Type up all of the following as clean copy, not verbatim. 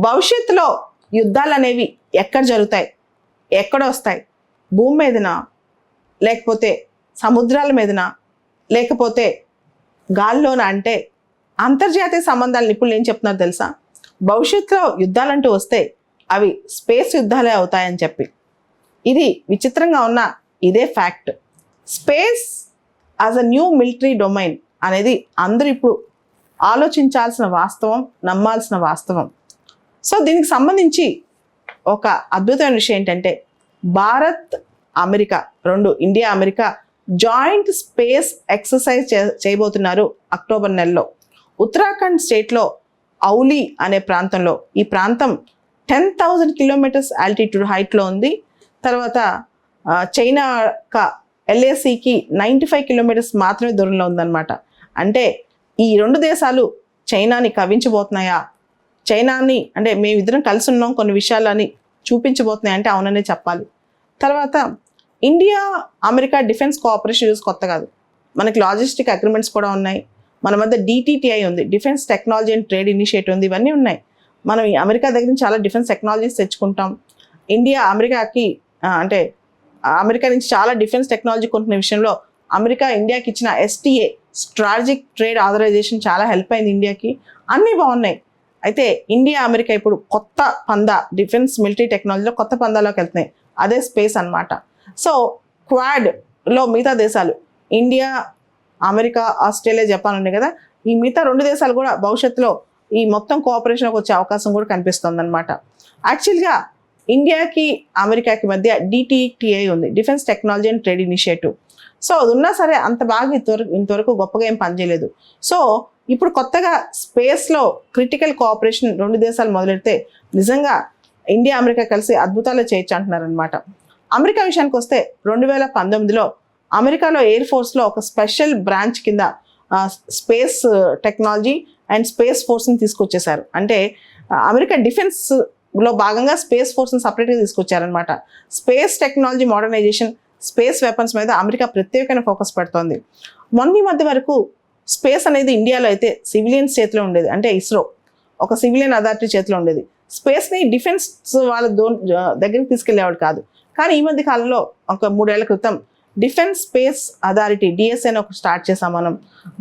భవిష్యత్తులో యుద్ధాలు అనేవి ఎక్కడ జరుగుతాయి, ఎక్కడ వస్తాయి, భూమి మీదనా, లేకపోతే సముద్రాల మీదనా, లేకపోతే గాల్లోనా అంటే అంతర్జాతీయ సంబంధాలు నిపుణులు ఏం చెప్తున్నారు తెలుసా? భవిష్యత్తులో యుద్ధాలంటూ వస్తే అవి స్పేస్ యుద్ధాలే అవుతాయని చెప్పి. ఇది విచిత్రంగా ఉన్న ఇదే fact. Space as a new military domain అనేది అందరూ ఇప్పుడు ఆలోచించాల్సిన వాస్తవం, నమ్మాల్సిన వాస్తవం. సో దీనికి సంబంధించి ఒక అద్భుతమైన విషయం ఏంటంటే భారత్ అమెరికా రెండు, India America joint space exercise చేయబోతున్నారు అక్టోబర్ నెలలో. ఉత్తరాఖండ్ స్టేట్లో ఔలీ అనే ప్రాంతంలో, ఈ ప్రాంతం 10,000 కిలోమీటర్స్ ఆల్టిట్యూడ్ హైట్లో ఉంది. తర్వాత చైనా LACకి 95 కిలోమీటర్స్ మాత్రమే దూరంలో ఉందన్నమాట. అంటే ఈ రెండు దేశాలు చైనాని కవించబోతున్నాయా, చైనాని అంటే మేమిద్దరం కలిసి ఉన్నాం కొన్ని విషయాలని చూపించబోతున్నాయి అంటే అవుననే చెప్పాలి. తర్వాత India America defence cooperation use కొత్త కాదు, మనకి లాజిస్టిక్ అగ్రిమెంట్స్ కూడా ఉన్నాయి. మన మధ్య DTTI ఉంది, defence technology and trade initiative ఉంది. ఇవన్నీ ఉన్నాయి. మనం ఈ అమెరికా దగ్గర నుంచి చాలా డిఫెన్స్ టెక్నాలజీస్ తెచ్చుకుంటాం. ఇండియా అమెరికాకి అంటే అమెరికా నుంచి చాలా డిఫెన్స్ టెక్నాలజీ కొంటున్న విషయంలో అమెరికా ఇండియాకి ఇచ్చిన STA స్ట్రాటజిక్ ట్రేడ్ ఆథరైజేషన్ చాలా హెల్ప్ అయింది ఇండియాకి. అన్నీ బాగున్నాయి. అయితే ఇండియా అమెరికా ఇప్పుడు కొత్త పందా, డిఫెన్స్ మిలిటరీ టెక్నాలజీలో కొత్త పందాలోకి వెళ్తున్నాయి. అదే స్పేస్ అన్నమాట. సో క్వాడ్లో మిగతా దేశాలు ఇండియా, అమెరికా, ఆస్ట్రేలియా, జపాన్ ఉన్నాయి కదా, ఈ మిగతా రెండు దేశాలు కూడా భవిష్యత్తులో ఈ మొత్తం కోఆపరేషన్కి వచ్చే అవకాశం కూడా కనిపిస్తుంది అనమాట. యాక్చువల్గా ఇండియాకి అమెరికాకి మధ్య DTTI ఉంది, defence technology and trade initiative. So అది ఉన్నా సరే అంత బాగా ఇంతవరకు గొప్పగా ఏం పనిచేయలేదు. సో ఇప్పుడు కొత్తగా స్పేస్లో క్రిటికల్ కోఆపరేషన్ రెండు దేశాలు మొదలెడితే నిజంగా ఇండియా అమెరికా కలిసి అద్భుతాలు చేయొచ్చు అంటున్నారనమాట. అమెరికా విషయానికి వస్తే 2019లో అమెరికాలో ఎయిర్ ఫోర్స్లో ఒక స్పెషల్ బ్రాంచ్ కింద స్పేస్ టెక్నాలజీ అండ్ స్పేస్ ఫోర్స్ని తీసుకొచ్చేసారు. అంటే అమెరికా డిఫెన్స్లో భాగంగా స్పేస్ ఫోర్స్ని సపరేట్గా తీసుకొచ్చారనమాట. Space technology modernisation, space weapons మీద అమెరికా ప్రత్యేకమైన ఫోకస్ పెడుతోంది. మొన్న మధ్య వరకు స్పేస్ అనేది ఇండియాలో అయితే సివిలియన్స్ చేతిలో ఉండేది, అంటే ఇస్రో ఒక సివిలియన్ అథారిటీ చేతిలో ఉండేది. స్పేస్ని డిఫెన్స్ వాళ్ళ దగ్గరికి తీసుకెళ్లేవాడు కాదు. కానీ ఈ మధ్య కాలంలో ఒక 3 ఏళ్ల క్రితం డిఫెన్స్ స్పేస్ అథారిటీ DSA ఒక స్టార్ట్ చేసాం మనం.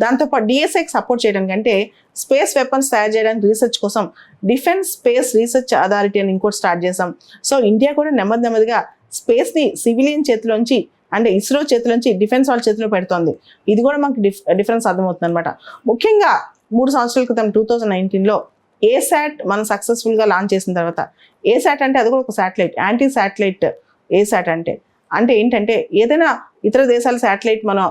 దాంతోపాటు DSAకి సపోర్ట్ చేయడానికి, అంటే స్పేస్ వెపన్స్ తయారు చేయడానికి రీసెర్చ్ కోసం డిఫెన్స్ స్పేస్ రీసెర్చ్ అథారిటీ అని ఇంకోటి స్టార్ట్ చేసాం. సో ఇండియా కూడా నెమ్మదిగా స్పేస్ని సివిలియన్ చేతిలోంచి, అంటే ఇస్రో చేతిలోంచి డిఫెన్స్ వాళ్ళ చేతిలో పెడుతోంది. ఇది కూడా మనకు డిఫరెన్స్ అర్థమవుతుంది అనమాట. ముఖ్యంగా 3 సంవత్సరాల క్రితం 2019లో ASAT మనం సక్సెస్ఫుల్గా లాంచ్ చేసిన తర్వాత, ASAT అంటే అది కూడా ఒక శాటిలైట్, యాంటీ శాటిలైట్ ASAT అంటే ఏంటంటే ఏదైనా ఇతర దేశాల శాటిలైట్ మనం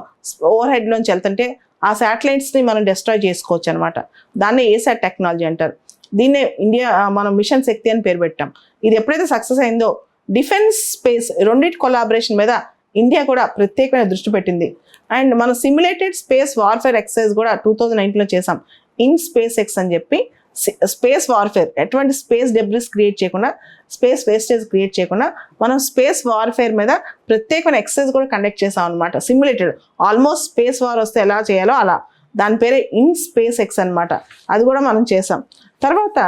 ఓవర్ హెడ్లోంచి వెళ్తుంటే ఆ శాటిలైట్స్ని మనం డిస్ట్రాయ్ చేసుకోవచ్చు అనమాట. దాన్నే ASAT టెక్నాలజీ అంటారు. దీన్నే ఇండియా మనం మిషన్ శక్తి అని పేరు పెట్టాం. ఇది ఎప్పుడైతే సక్సెస్ అయిందో డిఫెన్స్ స్పేస్ రెండింటి కొలాబరేషన్ మీద ఇండియా కూడా ప్రత్యేకమైన దృష్టి పెట్టింది. అండ్ మనం సిమ్యులేటెడ్ స్పేస్ వార్ఫేర్ ఎక్సర్సైజ్ కూడా 2019లో చేసాం, ఇన్ స్పేస్ ఎక్స్ అని చెప్పి. స్పేస్ వార్ఫేర్, ఎటువంటి స్పేస్ డెబ్రిస్ క్రియేట్ చేయకుండా, స్పేస్ వేస్టేజ్ క్రియేట్ చేయకుండా మనం స్పేస్ వార్ఫేర్ మీద ప్రత్యేకమైన ఎక్సర్సైజ్ కూడా కండక్ట్ చేసాం అనమాట. సిమ్యులేటెడ్, ఆల్మోస్ట్ స్పేస్ వార్ వస్తే ఎలా చేయాలో అలా, దాని పేరే ఇన్ స్పేస్ ఎక్స్ అనమాట. అది కూడా మనం చేసాం. తర్వాత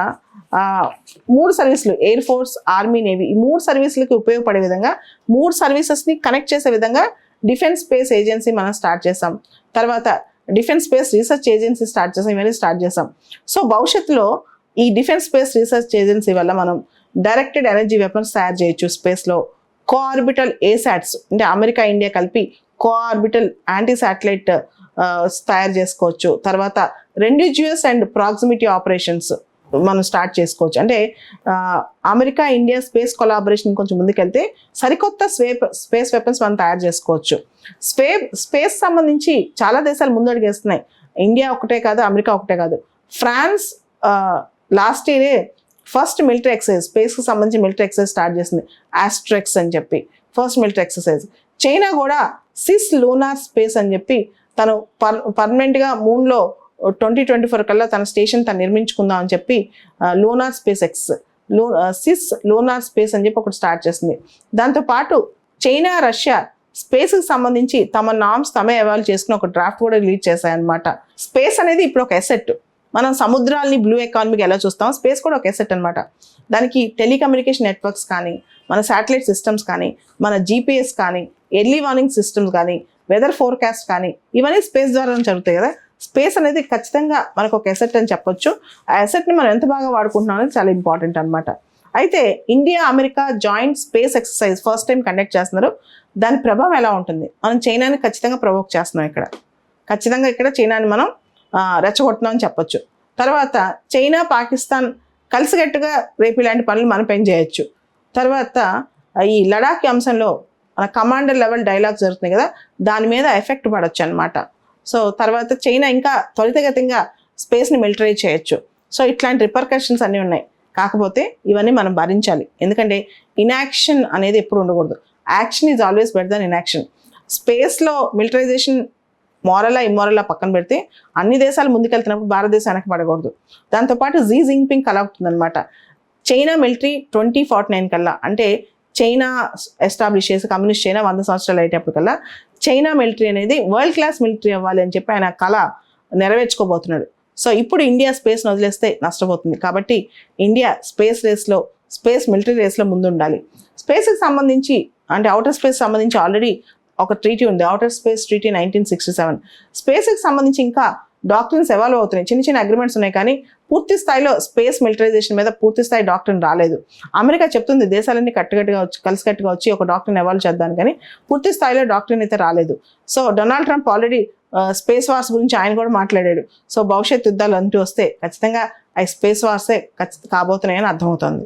3 సర్వీసులు, ఎయిర్ ఫోర్స్, ఆర్మీ, నేవీ, ఈ 3 సర్వీసులకి ఉపయోగపడే విధంగా 3 సర్వీసెస్ని కనెక్ట్ చేసే విధంగా డిఫెన్స్ స్పేస్ ఏజెన్సీ మనం స్టార్ట్ చేసాం. తర్వాత defence space research agency start చేసాం. ఇవన్నీ స్టార్ట్ చేసాం. సో భవిష్యత్తులో ఈ డిఫెన్స్ స్పేస్ రీసెర్చ్ ఏజెన్సీ వల్ల మనం డైరెక్టెడ్ ఎనర్జీ వెపన్స్ తయారు చేయొచ్చు స్పేస్లో. కోఆర్బిటల్ ASATs అంటే అమెరికా ఇండియా కలిపి కోఆర్బిటల్ యాంటీ శాటిలైట్ తయారు చేసుకోవచ్చు. తర్వాత రెండిజియస్ అండ్ ప్రాక్సిమిటీ ఆపరేషన్స్ మనం స్టార్ట్ చేసుకోవచ్చు. అంటే అమెరికా ఇండియా స్పేస్ కొలాబరేషన్ కొంచెం ముందుకెళ్తే సరికొత్త స్పేస్ వెపన్స్ మనం తయారు చేసుకోవచ్చు. స్పేస్ సంబంధించి చాలా దేశాలు ముందడుగేస్తున్నాయి. ఇండియా ఒకటే కాదు, అమెరికా ఒకటే కాదు. ఫ్రాన్స్ లాస్ట్ ఇయరే ఫస్ట్ మిలిటరీ ఎక్సర్సైజ్, స్పేస్కి సంబంధించి మిలిటరీ ఎక్సర్సైజ్ స్టార్ట్ చేసింది, ఆస్ట్రెక్స్ అని చెప్పి ఫస్ట్ మిలిటరీ ఎక్సర్సైజ్. చైనా కూడా సిస్ లూనార్ స్పేస్ అని చెప్పి తను పర్మనెంట్గా మూన్లో 2024 కల్లా తన స్టేషన్ తను నిర్మించుకుందాం అని చెప్పి lunar space X, cislunar space అని చెప్పి ఒకటి స్టార్ట్ చేసింది. దాంతోపాటు చైనా, రష్యా స్పేస్కి సంబంధించి తమ నామ్స్ తమే ఎవాల్వ్ చేసుకుని ఒక డ్రాఫ్ట్ కూడా రిలీజ్ చేశాయన్నమాట. స్పేస్ అనేది ఇప్పుడు ఒక ఎసెట్, మనం సముద్రాల్ని బ్లూ ఎకానమీకి ఎలా చూస్తాం, స్పేస్ కూడా ఒక ఎసెట్ అనమాట. దానికి టెలికమ్యూనికేషన్ నెట్వర్క్స్ కానీ, మన శాటిలైట్ సిస్టమ్స్ కానీ, మన జీపీఎస్ కానీ, ఎర్లీ వార్నింగ్ సిస్టమ్స్ కానీ, వెదర్ ఫోర్కాస్ట్ కానీ, ఇవన్నీ స్పేస్ ద్వారా జరుగుతాయి కదా. స్పేస్ అనేది ఖచ్చితంగా మనకు ఒక ఎసెట్ అని చెప్పొచ్చు. ఆ ఎసెట్ని మనం ఎంత బాగా వాడుకుంటున్నాం అనేది చాలా ఇంపార్టెంట్ అనమాట. అయితే India America joint space exercise first time conduct చేస్తున్నారు. దాని ప్రభావం ఎలా ఉంటుంది? మనం చైనాని ఖచ్చితంగా ప్రొవోక్ చేస్తున్నాం ఇక్కడ. ఖచ్చితంగా ఇక్కడ చైనాని మనం రెచ్చగొడుతున్నాం అని చెప్పొచ్చు. తర్వాత చైనా పాకిస్తాన్ కలిసికట్టుగా రేపు ఇలాంటి పనులు మనం పని చేయొచ్చు. తర్వాత ఈ లడాక్ అంశంలో మన కమాండర్ లెవెల్ డైలాగ్ జరుగుతుంది కదా, దాని మీద ఎఫెక్ట్ పడవచ్చు అనమాట. సో తర్వాత చైనా ఇంకా త్వరితగతంగా స్పేస్ని మిలిటరైజ్ చేయొచ్చు. సో ఇట్లాంటి రిపర్కషన్స్ అన్నీ ఉన్నాయి. కాకపోతే ఇవన్నీ మనం భరించాలి. ఎందుకంటే ఇన్యాక్షన్ అనేది ఎప్పుడు ఉండకూడదు. Action is always better than inaction. స్పేస్లో మిలిటరైజేషన్ మోరలా ఇమ్మోరలా పక్కన పెడితే అన్ని దేశాలు ముందుకెళ్తున్నప్పుడు భారతదేశం వెనక్కి పడకూడదు. దాంతోపాటు జీ జింగ్పింగ్ కల అవుతుందన్నమాట. చైనా మిలిటరీ 2049 కల్లా, అంటే చైనా ఎస్టాబ్లిష్ చేసి కమ్యూనిస్ట్ చైనా 100 సంవత్సరాలు అయ్యేటప్పటికల్లా చైనా మిలిటరీ అనేది వరల్డ్ క్లాస్ మిలిటరీ అవ్వాలి అని చెప్పి ఆయన కళ నెరవేర్చుకోబోతున్నాడు. సో ఇప్పుడు ఇండియా స్పేస్ని వదిలేస్తే నష్టపోతుంది. కాబట్టి ఇండియా స్పేస్ రేస్లో, స్పేస్ మిలిటరీ రేస్లో ముందుండాలి. స్పేస్కి సంబంధించి, అంటే అవుటర్ స్పేస్ సంబంధించి ఆల్రెడీ ఒక ట్రీటీ ఉంది, అవుటర్ స్పేస్ ట్రీటీ 1967. స్పేస్కి సంబంధించి ఇంకా డాక్టరీన్స్ ఎవాల్వ్ అవుతున్నాయి, చిన్న చిన్న అగ్రిమెంట్స్ ఉన్నాయి, కానీ పూర్తి స్థాయిలో స్పేస్ మిలిటరైజేషన్ మీద పూర్తి స్థాయి డాక్టరీన్ రాలేదు. అమెరికా చెప్తుంది దేశాలన్నీ కలిసికట్టుగా వచ్చి ఒక డాక్టరీని ఎవాల్వ్ చేద్దాం, కానీ పూర్తి స్థాయిలో డాక్టరీన్ అయితే రాలేదు. So Donald Trump already space wars గురించి ఆయన కూడా మాట్లాడాడు. సో భవిష్యత్ యుద్ధాలు అంటూ వస్తే ఖచ్చితంగా ఆ స్పేస్ వార్సే కాబోతున్నాయని అర్థమవుతుంది.